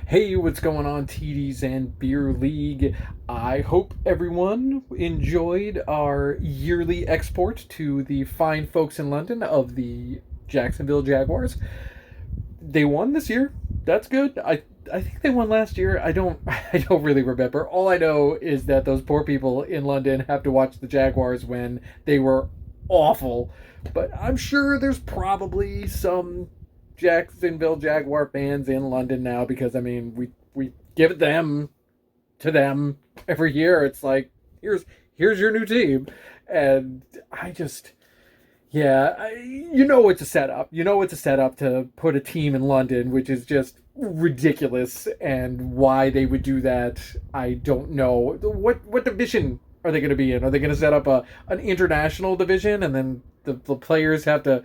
Hey, what's going on, TDs and Beer League? I hope everyone enjoyed our yearly export to the fine folks in London of the Jacksonville Jaguars. They won this year. That's good. I think they won last year. I don't really remember. All I know is that those poor people in London have to watch the Jaguars when they were awful. But I'm sure there's probably some Jacksonville Jaguar fans in London now because we give them to them every year. It's like here's your new team, and I just yeah, you know it's a setup. You know it's a setup to put a team in London, which is just ridiculous. And why they would do that, I don't know. What division are they going to be in? Are they going to set up an international division, and then the players have to?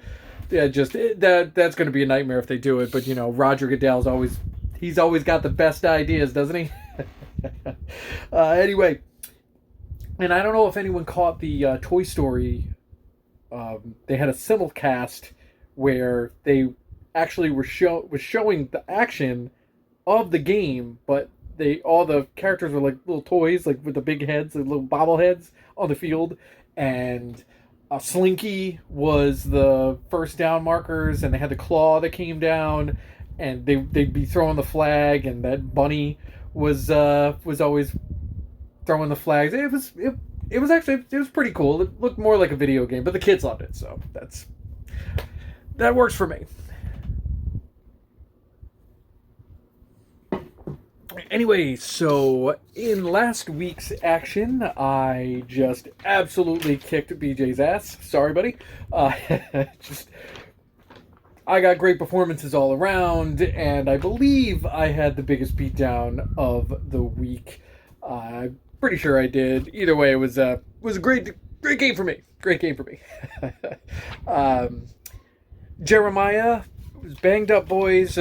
Yeah, that's going to be a nightmare if they do it. But Roger Goodell's he's always got the best ideas, doesn't he? Anyway, and I don't know if anyone caught the Toy Story. They had a simulcast where they actually was showing the action of the game, but all the characters were like little toys, like with the big heads, like little bobbleheads on the field, and Slinky was the first down markers, and they had the claw that came down, and they'd be throwing the flag, and that bunny was always throwing the flags. It was pretty cool. It looked more like a video game, but the kids loved it, so that works for me. Anyway, so in last week's action, I just absolutely kicked BJ's ass. Sorry, buddy. Just I got great performances all around, and I believe I had the biggest beatdown of the week. I'm pretty sure I did. Either way, it was a great game for me. Great game for me. Jeremiah was banged up, boys.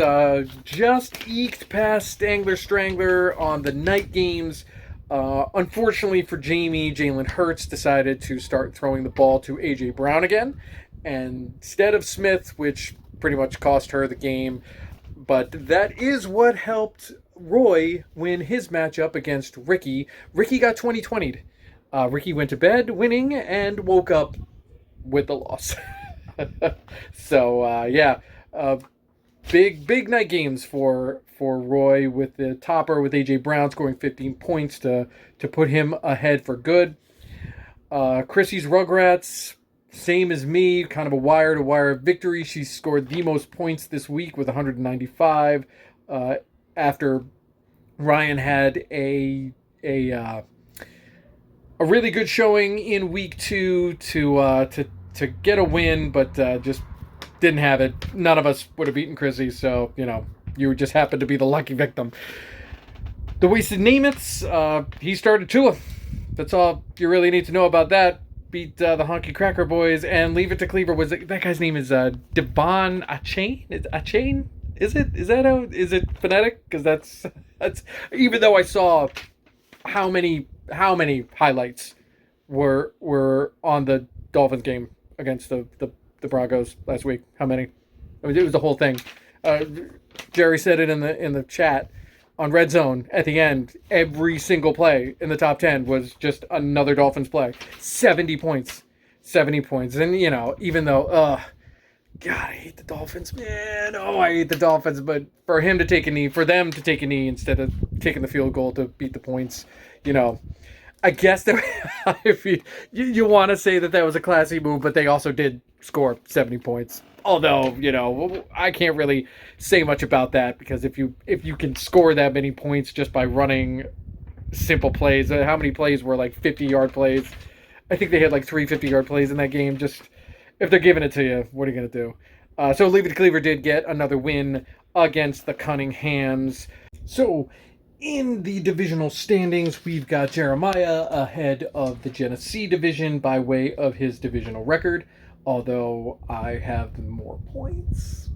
Just eked past Stangler Strangler on the night games. Unfortunately for Jamie, Jalen Hurts decided to start throwing the ball to A.J. Brown again, and instead of Smith, which pretty much cost her the game. But that is what helped Roy win his matchup against Ricky. Ricky got 20-20'd. Ricky went to bed winning and woke up with the loss. So, yeah. Big night games for Roy, with the topper with A.J. Brown scoring 15 points to put him ahead for good. Chrissy's Rugrats, same as me, kind of a wire-to-wire victory. She scored the most points this week with 195 after Ryan had a really good showing in week 2 to get a win, but just didn't have it. None of us would have beaten Chrissy, so you just happened to be the lucky victim. The Wasted Namaths, he started Tua. That's all you really need to know about that. Beat the Honky Cracker Boys and Leave It to Cleaver. That guy's name is Devon Achane? Achane? Is it phonetic? Because that's even though I saw how many highlights were on the Dolphins game against the Broncos last week. How many? It was the whole thing. Jerry said it in the chat on Red Zone at the end. Every single play in the top 10 was just another Dolphins play. 70 points. And even though God, I hate the Dolphins, man. Oh, I hate the Dolphins. But for them to take a knee instead of taking the field goal to beat the points, I guess that if you want to say that was a classy move, but they also did score 70 points. Although, I can't really say much about that, because if you can score that many points just by running simple plays, how many plays were like 50-yard plays? I think they had like 3 50-yard plays in that game. Just if they're giving it to you, what are you going to do? So Leave It to Cleaver did get another win against the Cunninghams. So in the divisional standings, we've got Jeremiah ahead of the Genesee division by way of his divisional record. Although I have more points.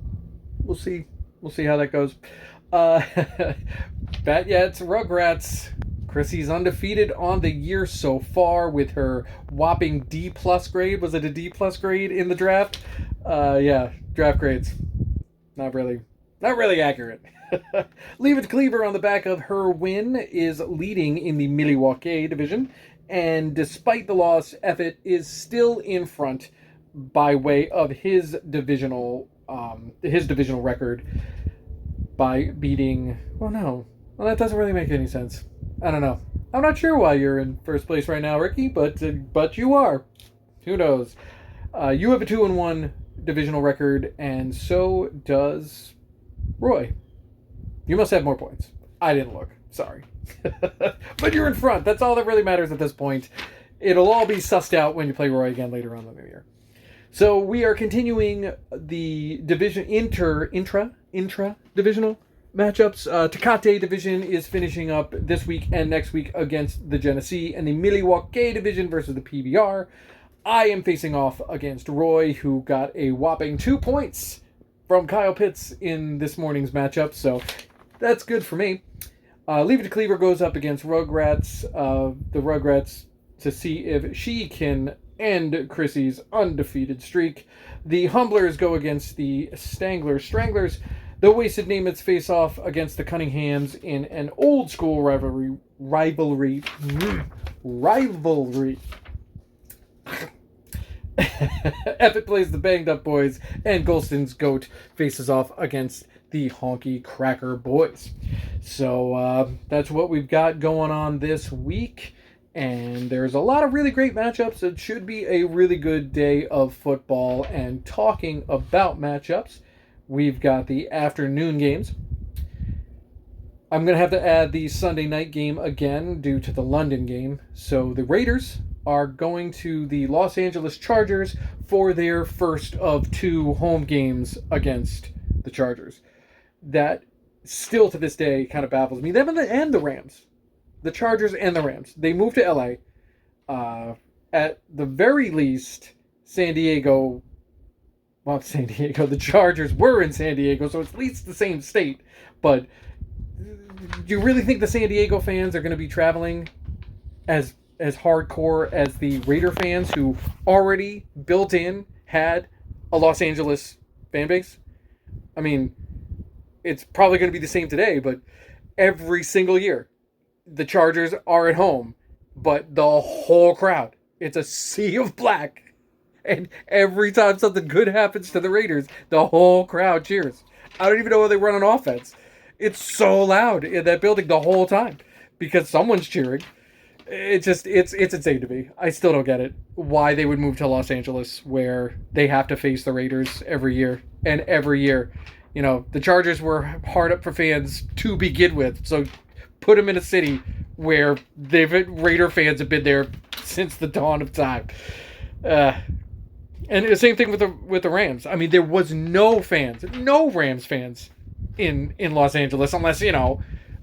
We'll see how that goes. It's Rugrats. Chrissy's undefeated on the year so far with her whopping D+ grade. Was it a D+ grade in the draft? Draft grades. Not really Not really accurate. Leave It Cleaver on the back of her win is leading in the Milwaukee division, and despite the loss, Effett is still in front by way of his divisional record by beating. Oh no, well that doesn't really make any sense. I don't know. I'm not sure why you're in first place right now, Ricky, but you are. Who knows? You have a 2-1 divisional record, and so does Roy. You must have more points. I didn't look. Sorry. But you're in front. That's all that really matters at this point. It'll all be sussed out when you play Roy again later on in the year. So we are continuing the division intra-divisional matchups. Tecate division is finishing up this week and next week against the Genesee, and the Milwaukee division versus the PBR. I am facing off against Roy, who got a whopping 2 points from Kyle Pitts in this morning's matchup, so that's good for me. Leave It to Cleaver goes up against Rugrats, the Rugrats, to see if she can end Chrissy's undefeated streak. The Humblers go against the Stranglers. The Wasted Namaths face off against the Cunninghams in an old school rivalry. Effett plays the Banged Up Boys, and Golston's Goat faces off against the Honky Cracker Boys. So that's what we've got going on this week, and there's a lot of really great matchups. It should be a really good day of football. And talking about matchups, we've got the afternoon games. I'm going to have to add the Sunday night game again due to the London game. So the Raiders are going to the Los Angeles Chargers for their first of 2 home games against the Chargers. That still to this day kind of baffles me. Them and the Rams. The Chargers and the Rams. They moved to LA. At the very least, the Chargers were in San Diego, so it's at least the same state. But do you really think the San Diego fans are going to be traveling as hardcore as the Raider fans, who already built in had a Los Angeles fan base? I mean, it's probably going to be the same today, but every single year the Chargers are at home, but the whole crowd, it's a sea of black, and every time something good happens to the Raiders, the whole crowd cheers. I don't even know how they run on offense. It's so loud in that building the whole time because someone's cheering. It's insane to me. I still don't get it. Why they would move to Los Angeles where they have to face the Raiders every year. And every year, the Chargers were hard up for fans to begin with. So put them in a city where Raider fans have been there since the dawn of time. And the same thing with the Rams. I mean, there was no Rams fans in Los Angeles unless,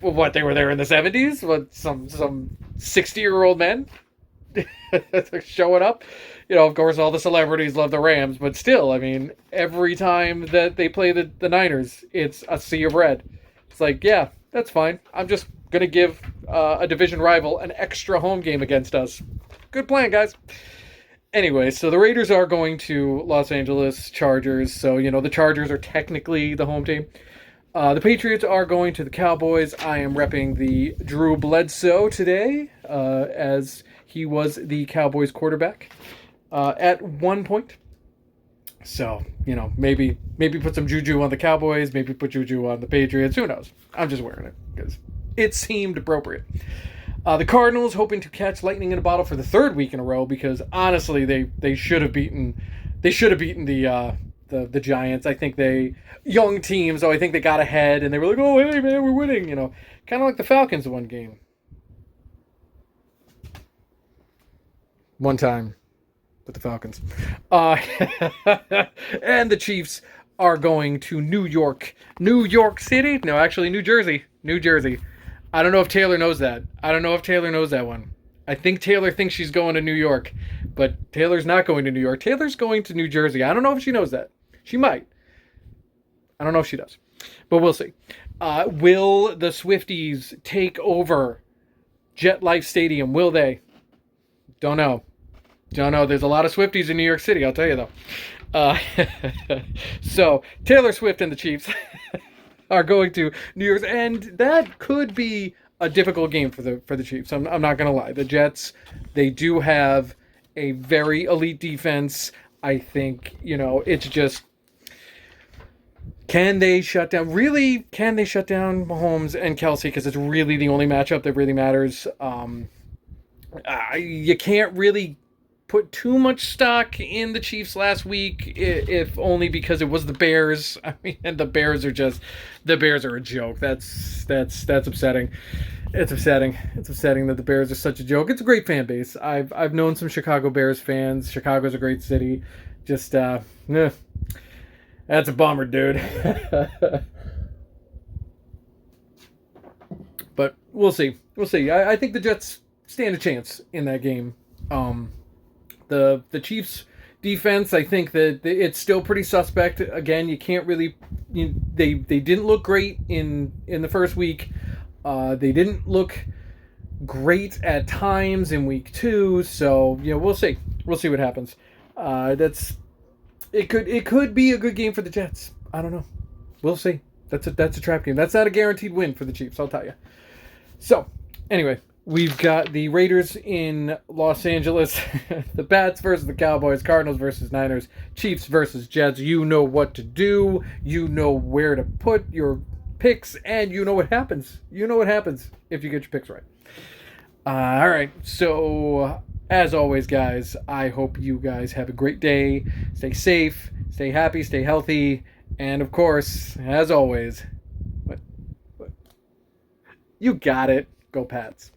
what, they were there in the 70s? What, some 60-year-old men showing up? Of course, all the celebrities love the Rams, but still, I mean, every time that they play the Niners, it's a sea of red. It's like, yeah, that's fine. I'm just going to give a division rival an extra home game against us. Good plan, guys. Anyway, so the Raiders are going to Los Angeles Chargers, so, the Chargers are technically the home team. The Patriots are going to the Cowboys. I am repping the Drew Bledsoe today, as he was the Cowboys quarterback at one point. So, maybe put some juju on the Cowboys, maybe put juju on the Patriots. Who knows? I'm just wearing it because it seemed appropriate. The Cardinals hoping to catch lightning in a bottle for the 3rd week in a row because honestly, they should have beaten the Giants. I think young teams, so I think they got ahead and they were like, oh, hey, man, we're winning, kind of like the Falcons won game. One time with the Falcons. And the Chiefs are going to New York City? No, actually, New Jersey. I don't know if Taylor knows that. One. I think Taylor thinks she's going to New York, but Taylor's not going to New York. Taylor's going to New Jersey. I don't know if she knows that. She might. I don't know if she does, but we'll see. Will the Swifties take over JetLife Stadium? Will they? Don't know. There's a lot of Swifties in New York City, I'll tell you though. So, Taylor Swift and the Chiefs are going to New York, and that could be a difficult game for the Chiefs. I'm not gonna lie. The Jets, they do have a very elite defense. I think it's just, can they shut down? Really, can they shut down Mahomes and Kelsey? Because it's really the only matchup that really matters. You can't really put too much stock in the Chiefs last week, if only because it was the Bears. I mean, and the Bears are a joke. That's upsetting. It's upsetting. It's upsetting that the Bears are such a joke. It's a great fan base. I've known some Chicago Bears fans. Chicago's a great city. Just that's a bummer, dude. But we'll see. We'll see. I think the Jets stand a chance in that game. The Chiefs defense, I think that it's still pretty suspect. Again, you can't really. They didn't look great in the first week. They didn't look great at times in week 2. So we'll see. We'll see what happens. It could be a good game for the Jets. I don't know. We'll see. That's a trap game. That's not a guaranteed win for the Chiefs, I'll tell you. So, anyway, we've got the Raiders in Los Angeles, the Pats versus the Cowboys, Cardinals versus Niners, Chiefs versus Jets. You know what to do. You know where to put your picks, and you know what happens. You know what happens if you get your picks right. All right, so as always, guys, I hope you guys have a great day. Stay safe, stay happy, stay healthy, and of course, as always, what? You got it. Go Pats.